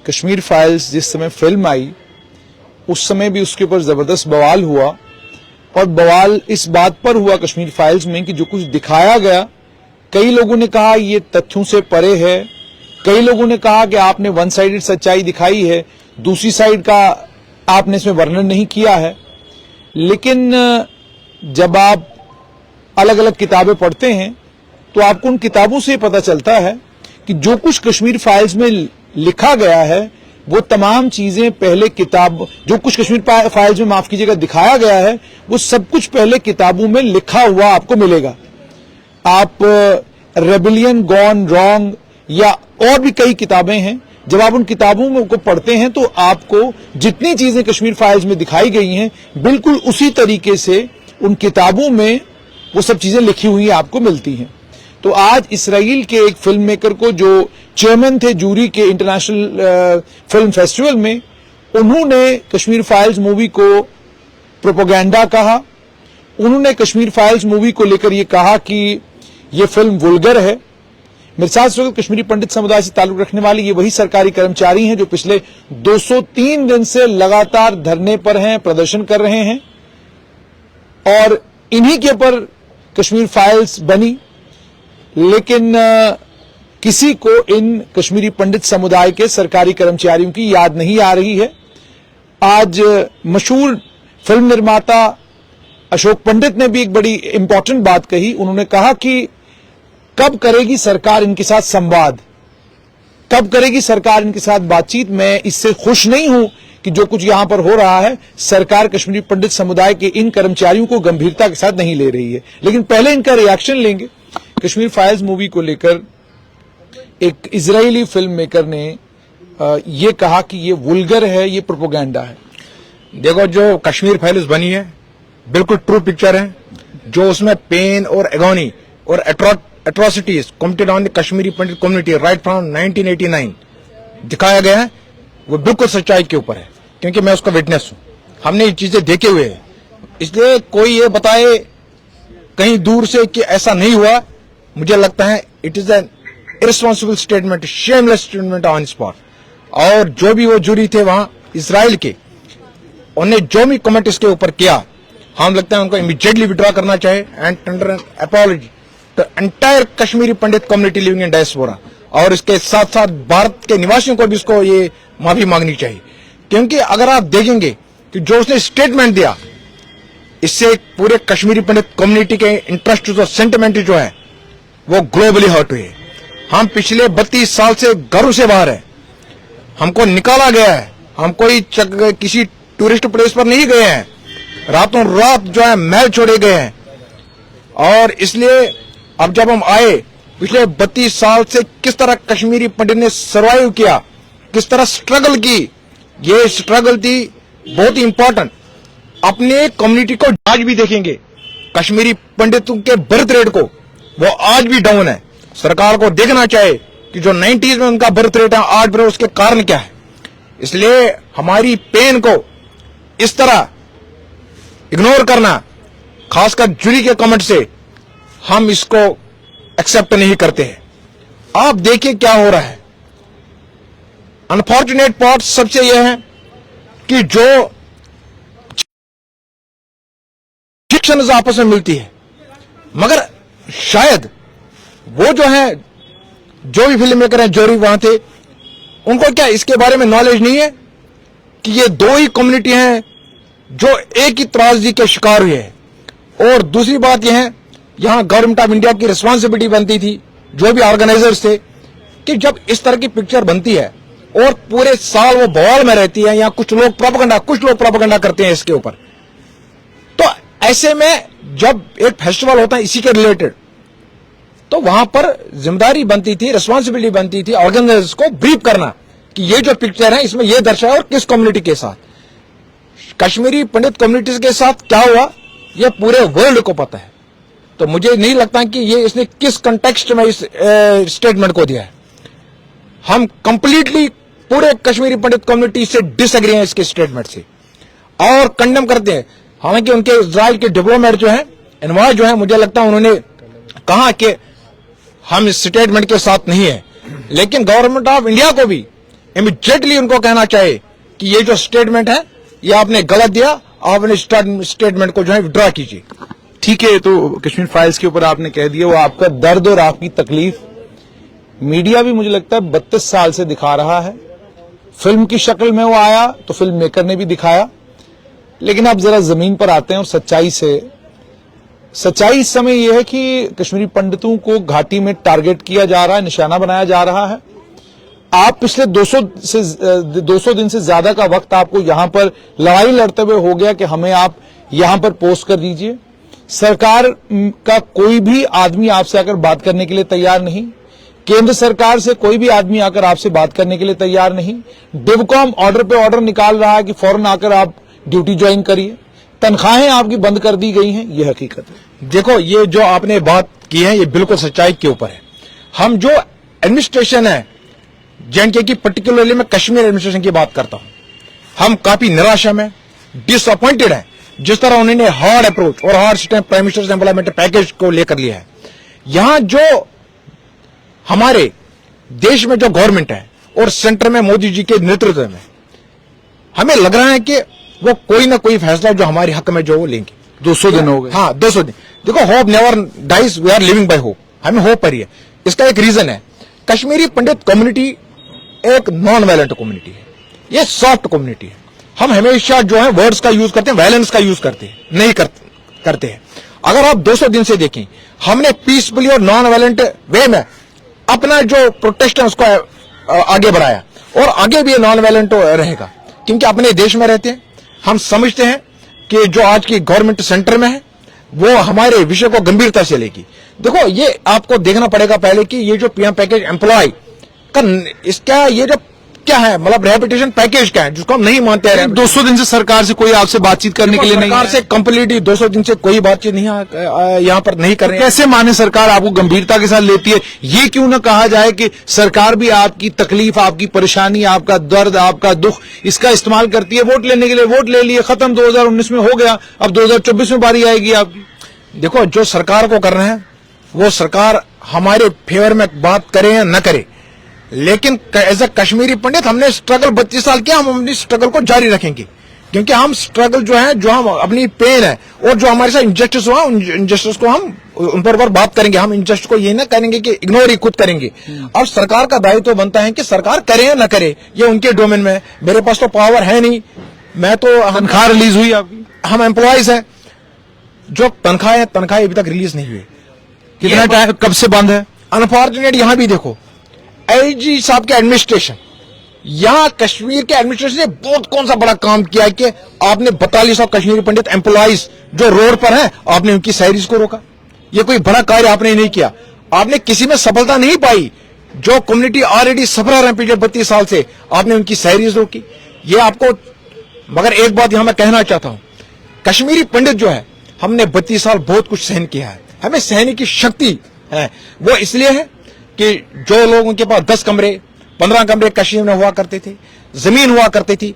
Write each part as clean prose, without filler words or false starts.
Kashmir files जिस समय film आई उस समय भी उसके ऊपर जबरदस्त बवाल हुआ, और बवाल इस बात पर हुआ कश्मीर फाइल्स में कि जो कुछ दिखाया गया, कई लोगों ने कहा ये तथ्यों से परे है, कई लोगों ने कहा कि आपने वन साइडेड सच्चाई दिखाई है, दूसरी साइड का आपने इसमें वर्णन नहीं किया है। लेकिन जब आप अलग अलग किताबें पढ़ते हैं तो आपको उन किताबों से पता चलता है कि जो कुछ कश्मीर फाइल्स में लिखा गया है वो तमाम चीजें पहले किताब, जो कुछ कश्मीर फाइल्स में माफ कीजिएगा दिखाया गया है, वो सब कुछ पहले किताबों में लिखा हुआ आपको मिलेगा। आप रेबिलियन गॉन रॉन्ग या और भी कई किताबें हैं, जब आप उन किताबों को पढ़ते हैं तो आपको जितनी चीजें कश्मीर फाइल्स में दिखाई गई हैं बिल्कुल उसी तरीके से उन किताबों में वो सब चीजें लिखी हुई आपको मिलती हैं। तो आज इसराइल के एक फिल्म मेकर को, जो चेयरमैन थे जूरी के इंटरनेशनल फिल्म फेस्टिवल में, उन्होंने कश्मीर फाइल्स मूवी को प्रोपेगेंडा कहा। उन्होंने कश्मीर फाइल्स मूवी को लेकर ये कहा कि ये फिल्म वुल्गर है। मेरे साथ इस वक्त कश्मीरी पंडित समुदाय से ताल्लुक रखने वाले ये वही सरकारी कर्मचारी हैं जो पिछले 203 दिन से लगातार धरने पर हैं, प्रदर्शन कर रहे हैं, और इन्हीं के ऊपर कश्मीर फाइल्स बनी। लेकिन किसी को इन कश्मीरी पंडित समुदाय के सरकारी कर्मचारियों की याद नहीं आ रही है। आज मशहूर फिल्म निर्माता अशोक पंडित ने भी एक बड़ी इंपॉर्टेंट बात कही। उन्होंने कहा कि कब करेगी सरकार इनके साथ संवाद, कब करेगी सरकार इनके साथ बातचीत। मैं इससे खुश नहीं हूं कि जो कुछ यहां पर हो रहा है, सरकार कश्मीरी पंडित समुदाय के इन कर्मचारियों को गंभीरता के साथ नहीं ले रही है। लेकिन पहले इनका रिएक्शन लेंगे। कश्मीर फाइल्स मूवी को लेकर एक इजरायली फिल्म मेकर ने ये कहा कि ये वुल्गर है, ये प्रोपेगेंडा है। देखो, जो कश्मीर फाइल्स बनी है बिल्कुल ट्रू पिक्चर है। जो उसमें पेन और एगोनी और atrocities committed on the Kashmiri Pandit community right from 1989 दिखाया गया है, वो बिल्कुल सच्चाई के ऊपर है, क्योंकि मैं उसका विटनेस हूं। हमने ये चीजें देखे हुए हैं। इसलिए कोई ये बताए कहीं दूर से कि ऐसा नहीं हुआ, मुझे लगता है it is an irresponsible statement, shameless statement on spot. और जो भी वो जूरी थे वहां इसराइल के, उन्हें जो भी कमेंट इसके ऊपर किया, हम लगता है उनको इमीडिएटली विड्रॉ करना चाहिए and tender an apology to entire Kashmiri Pandit community living in diaspora. और इसके साथ साथ भारत के निवासियों को भी इसको ये माफी मांगनी चाहिए, क्योंकि अगर आप देखेंगे कि जो उसने स्टेटमेंट दिया, इससे पूरे कश्मीरी पंडित कम्युनिटी के इंटरेस्ट और सेंटिमेंट जो है वो ग्लोबली हर्ट हुए। हम पिछले 32 साल से घरों से बाहर है, हमको निकाला गया है, हम कोई किसी टूरिस्ट प्लेस पर नहीं गए हैं, रातों रात जो है महल छोड़े गए हैं। और इसलिए अब जब हम आए, पिछले 32 साल से किस तरह कश्मीरी पंडित ने सर्वाइव किया, किस तरह स्ट्रगल की, ये स्ट्रगल थी बहुत ही इंपॉर्टेंट। अपने कम्युनिटी को आज भी देखेंगे, कश्मीरी पंडितों के बर्थ रेट को, वो आज भी डाउन है। सरकार को देखना चाहिए कि जो 90s में उनका बर्थ रेट है आज भी, उसके कारण क्या है। इसलिए हमारी पेन को इस तरह इग्नोर करना, खासकर जूरी के कमेंट से, हम इसको एक्सेप्ट नहीं करते हैं। आप देखिए क्या हो रहा है। अनफॉर्चुनेट पार्ट सबसे यह है कि जो शिक्षण आपस में मिलती है, मगर शायद वो जो है, जो भी फिल्म मेकर हैं, जूरी वहां थे, उनको क्या इसके बारे में नॉलेज नहीं है कि ये दो ही कम्युनिटी हैं जो एक ही त्रासदी के शिकार हुए हैं। और दूसरी बात यह है, यहां गवर्नमेंट ऑफ इंडिया की रिस्पांसिबिलिटी बनती थी, जो भी ऑर्गेनाइजर्स थे, कि जब इस तरह की पिक्चर बनती है और पूरे साल वो बवाल में रहती है, या कुछ लोग प्रोपेगेंडा करते हैं इसके ऊपर, तो ऐसे में जब एक फेस्टिवल होता है इसी के रिलेटेड, तो वहां पर जिम्मेदारी बनती थी, रिस्पांसिबिलिटी बनती थी ऑर्गेनाइजर्स को ब्रीफ करना कि ये जो पिक्चर है इसमें ये दर्शाया और किस कम्युनिटी के साथ, कश्मीरी पंडित कम्युनिटीज के साथ क्या हुआ, ये पूरे वर्ल्ड को पता है। तो मुझे नहीं लगता कि ये इसने किस कंटेक्स्ट में इस स्टेटमेंट को दिया है। हम कंप्लीटली पूरे कश्मीरी पंडित कम्युनिटी से डिसएग्री हैं इसके स्टेटमेंट से, और कंडेम करते हैं। हालांकि उनके इजराइल के डिप्लोमेट जो है, इन्वॉल्व जो है, मुझे लगता है उन्होंने कहा कि हम इस स्टेटमेंट के साथ नहीं है, लेकिन गवर्नमेंट ऑफ इंडिया को भी इमीडिएटली उनको कहना चाहिए कि ये जो स्टेटमेंट है ये आपने गलत दिया, आप अपने स्टेटमेंट को जो है विड्रॉ कीजिए। ठीक है, तो कश्मीर फाइल्स के ऊपर आपने कह दिया, वो आपका दर्द और आपकी तकलीफ मीडिया भी मुझे लगता है 32 साल से दिखा रहा है। फिल्म की शक्ल में वो आया तो फिल्म मेकर ने भी दिखाया, लेकिन अब जरा जमीन पर आते हैं और सच्चाई से। सच्चाई इस समय यह है कि कश्मीरी पंडितों को घाटी में टारगेट किया जा रहा है, निशाना बनाया जा रहा है। आप पिछले 200 दिन से ज्यादा का वक्त आपको यहां पर लड़ाई लड़ते हुए हो गया कि हमें आप यहां पर पोस्ट कर दीजिए। सरकार का कोई भी आदमी आपसे आकर बात करने के लिए तैयार नहीं, केंद्र सरकार से कोई भी आदमी आकर आपसे बात करने के लिए तैयार नहीं। डिवकॉम ऑर्डर पे ऑर्डर निकाल रहा है कि फौरन आकर आप ड्यूटी ज्वाइन करिए। तनख्वाहें आपकी बंद कर दी गई हैं, यह हकीकत है। देखो, ये जो आपने बात की है ये बिल्कुल सच्चाई के ऊपर है। हम जो एडमिनिस्ट्रेशन है जेएंडके की, पर्टिकुलरली मैं कश्मीर एडमिनिस्ट्रेशन की बात करता हूं, हम काफी निराशा में, डिसअपॉइंटेड हैं जिस तरह उन्होंने हार्ड अप्रोच और hard step prime ministers employment package को लेकर लिया है। यहां जो हमारे देश में जो गवर्नमेंट है और सेंटर में मोदी जी के नेतृत्व में, हमें लग रहा है कि वो कोई ना कोई फैसला जो हमारे हक में जो वो लेंगे। 200 दिन हो गए। हाँ, 200 दिन। देखो, hope never dies, we are living by hope. हमें होप पर ही है। इसका एक रीजन है, कश्मीरी पंडित कम्युनिटी एक नॉन वायलेंट कम्युनिटी है, ये सॉफ्ट कम्युनिटी है। हम हमेशा जो है वर्ड्स का यूज करते हैं, वायलेंस का यूज करते हैं नहीं करते हैं। अगर आप 200 दिन से देखें, हमने पीसफुली और नॉन वायलेंट वे में अपना जो प्रोटेस्ट है उसको आगे बढ़ाया, और आगे भी नॉन वायलेंट रहेगा, क्योंकि अपने देश में रहते हैं। हम समझते हैं कि जो आज की गवर्नमेंट सेंटर में है वो हमारे विषय को गंभीरता से लेगी। देखो, ये आपको देखना पड़ेगा पहले कि ये जो पीएम पैकेज एम्प्लॉय का, इसका ये जो क्या है, मतलब रिहैबिलिटेशन पैकेज क्या है जिसको हम नहीं मानते हैं। 200 दिन से सरकार से कोई आपसे बातचीत करने के लिए नहीं, सरकार से कंप्लीटली 200 दिन से कोई बातचीत नहीं यहाँ पर नहीं कर रहे हैं। कैसे माने सरकार आपको गंभीरता के साथ लेती है? ये क्यों ना कहा जाए कि सरकार भी आपकी तकलीफ, आपकी परेशानी, आपका दर्द, आपका दुख, इसका इस्तेमाल करती है वोट लेने के लिए। वोट ले लिए, खत्म, 2019 में हो गया, अब 2024 में बारी आएगी आपकी। देखो, जो सरकार को कर रहे हैं वो सरकार हमारे फेवर में बात करे या न करे, लेकिन एज अ कश्मीरी पंडित हमने स्ट्रगल 32 साल किया, हम अपनी स्ट्रगल को जारी रखेंगे, क्योंकि हम स्ट्रगल जो है, जो हम अपनी पेन है और जो हमारे साथ इंजस्टिस हुआ, उन इंजस्टिस को हम उन पर बात करेंगे। हम इंजस्टिस को ये ना करेंगे कि इग्नोर ही खुद करेंगे। अब सरकार का दायित्व तो बनता है कि सरकार करे या न करे, ये उनके डोमेन में है। मेरे पास तो पावर है नहीं, मैं तो, तनख्वाह रिलीज हुई आपकी? हम एम्प्लॉयज हैं, जो तनख्वाह अभी तक रिलीज नहीं हुई। कितना टाइम, कब से बंद है? अनफॉर्चुनेट, यहां भी देखो, आईजी साहब के एडमिनिस्ट्रेशन, यहां कश्मीर के एडमिनिस्ट्रेशन ने बहुत कौन सा बड़ा काम किया है कि आपने 42 कश्मीरी पंडित एम्प्लॉइज जो रोड पर हैं, आपने उनकी सैलरीज को रोका। ये कोई बड़ा कार्य आपने नहीं किया, आपने किसी में सफलता नहीं पाई। जो कम्युनिटी ऑलरेडी सफर है पिछले 32 साल से, आपने उनकी सैलरीज रोकी। ये आपको, मगर एक बात यहां मैं कहना चाहता हूं, कश्मीरी पंडित जो है, हमने 32 साल बहुत कुछ सहन किया है, हमें सहने की शक्ति है। वो इसलिए है कि जो लोगों के पास 10 कमरे 15 कमरे कश्मीर में हुआ करते थे, जमीन हुआ करती थी,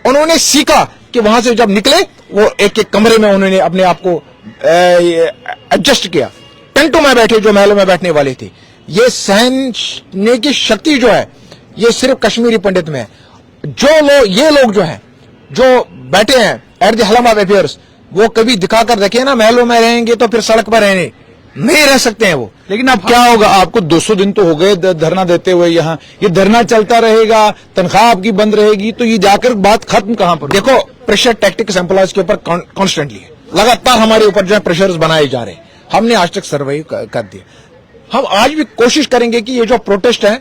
उन्होंने सीखा कि वहां से जब निकले वो एक एक कमरे में उन्होंने अपने आप को एडजस्ट किया। टेंटों में बैठे जो महलों में बैठने वाले थे, ये सहने की शक्ति जो है ये सिर्फ कश्मीरी पंडित में है। ये लोग जो है, जो बैठे हैं एट द हेलम ऑफ अफेयर्स, वो कभी दिखाकर रखे ना महलों में रहेंगे तो फिर सड़क पर रहने नहीं रह सकते हैं वो। लेकिन अब क्या होगा? आपको 200 दिन तो हो गए धरना देते हुए, यहाँ ये धरना चलता रहेगा, तनख्वाह आपकी बंद रहेगी, तो ये जाकर बात खत्म कहां पर? देखो, प्रेशर टैक्टिक्स एम्प्लॉयज के ऊपर कॉन्स्टेंटली है, लगातार हमारे ऊपर जो है प्रेशर्स बनाए जा रहे हैं। हमने आज तक सर्वाइव कर दिया। हम आज भी कोशिश करेंगे कि ये जो प्रोटेस्ट है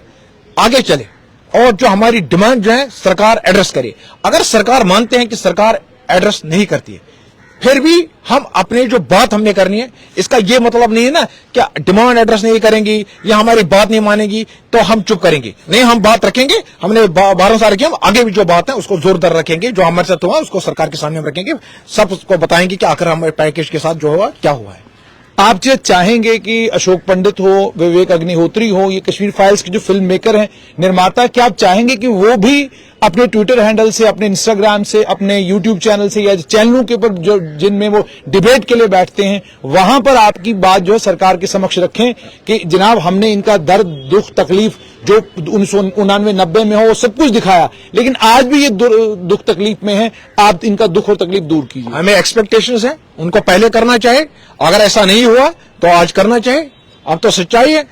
आगे चले और जो हमारी डिमांड जो है सरकार एड्रेस करे। अगर सरकार मानते हैं कि सरकार एड्रेस नहीं करती है, फिर भी हम अपने जो बात हमने करनी है, इसका ये मतलब नहीं है ना कि डिमांड एड्रेस नहीं करेंगी या हमारी बात नहीं मानेगी तो हम चुप करेंगे। नहीं, हम बात रखेंगे, हमने 12 साल रखी, हम आगे भी जो बात है उसको जोरदार रखेंगे। जो हमारे साथ हुआ उसको सरकार के सामने हम रखेंगे, सबको बताएंगे कि आखिर हमारे पैकेज के साथ जो हुआ क्या हुआ है। आप जो चाहेंगे कि अशोक पंडित हो, विवेक अग्निहोत्री हो, ये कश्मीर फाइल्स के जो फिल्म मेकर हैं, निर्माता, क्या आप चाहेंगे कि वो भी अपने ट्विटर हैंडल से, अपने इंस्टाग्राम से, अपने यूट्यूब चैनल से या चैनलों के ऊपर जो जिनमें वो डिबेट के लिए बैठते हैं, वहां पर आपकी बात जो है सरकार के समक्ष रखें कि जनाब हमने इनका दर्द, दुख, तकलीफ जो 1999-90 में हो वो सब कुछ दिखाया, लेकिन आज भी ये दुख तकलीफ में है, आप इनका दुख और तकलीफ दूर कीजिए। हमें एक्सपेक्टेशंस है, उनको पहले करना चाहिए, अगर ऐसा नहीं हुआ तो आज करना चाहिए। अब तो सच्चाई है,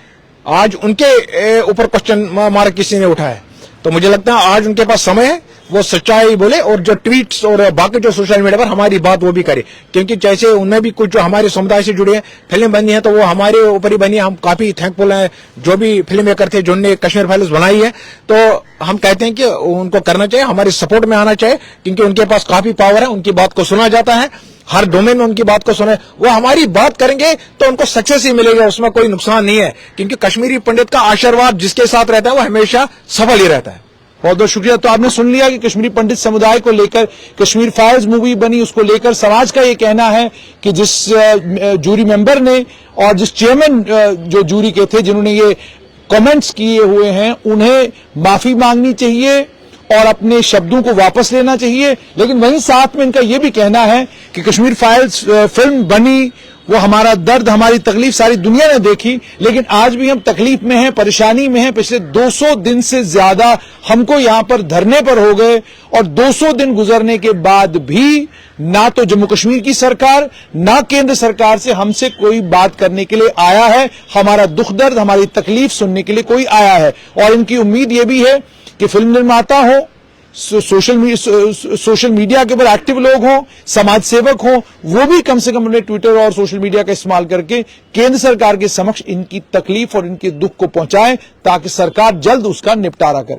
आज उनके ऊपर क्वेश्चन मार्क किसी ने उठाया, तो मुझे लगता है आज उनके पास समय है वो सच्चाई बोले, और जो ट्वीट्स और बाकी जो सोशल मीडिया पर हमारी बात वो भी करे, क्योंकि जैसे उनमें भी कुछ जो हमारे समुदाय से जुड़े हैं फिल्म बनी है तो वो हमारे ऊपर ही बनी है। हम काफी थैंकफुल हैं जो भी फिल्म मेकर थे जिन्होंने कश्मीर फाइल्स बनाई है, तो हम कहते हैं कि उनको करना चाहिए, हमारे सपोर्ट में आना चाहिए, क्योंकि उनके पास काफी पावर है, उनकी बात को सुना जाता है, हर डोमेन में उनकी बात को सुने। वो हमारी बात करेंगे तो उनको सक्सेस ही मिलेगा, उसमें कोई नुकसान नहीं है, क्योंकि कश्मीरी पंडित का आशीर्वाद जिसके साथ रहता है वो हमेशा सफल ही रहता है। बहुत बहुत शुक्रिया। तो आपने सुन लिया कि कश्मीरी पंडित समुदाय को लेकर कश्मीर फाइल्स मूवी बनी, उसको लेकर समाज का ये कहना है कि जिस जूरी मेंबर ने और जिस चेयरमैन जो जूरी के थे जिन्होंने ये कमेंट्स किए हुए हैं, उन्हें माफी मांगनी चाहिए और अपने शब्दों को वापस लेना चाहिए। लेकिन वहीं साथ में इनका यह भी कहना है कि कश्मीर फाइल्स फिल्म बनी, वो हमारा दर्द, हमारी तकलीफ सारी दुनिया ने देखी, लेकिन आज भी हम तकलीफ में हैं, परेशानी में हैं। पिछले 200 दिन से ज्यादा हमको यहां पर धरने पर हो गए, और 200 दिन गुजरने के बाद भी ना तो जम्मू कश्मीर की सरकार, ना केंद्र सरकार से हमसे कोई बात करने के लिए आया है, हमारा दुख दर्द, हमारी तकलीफ सुनने के लिए कोई आया है। और इनकी उम्मीद यह भी है कि फिल्म निर्माता हो, सोशल मीडिया के ऊपर एक्टिव लोग हों, समाज सेवक हों, वो भी कम से कम अपने ट्विटर और सोशल मीडिया का इस्तेमाल करके केंद्र सरकार के समक्ष इनकी तकलीफ और इनके दुख को पहुंचाएं, ताकि सरकार जल्द उसका निपटारा करे।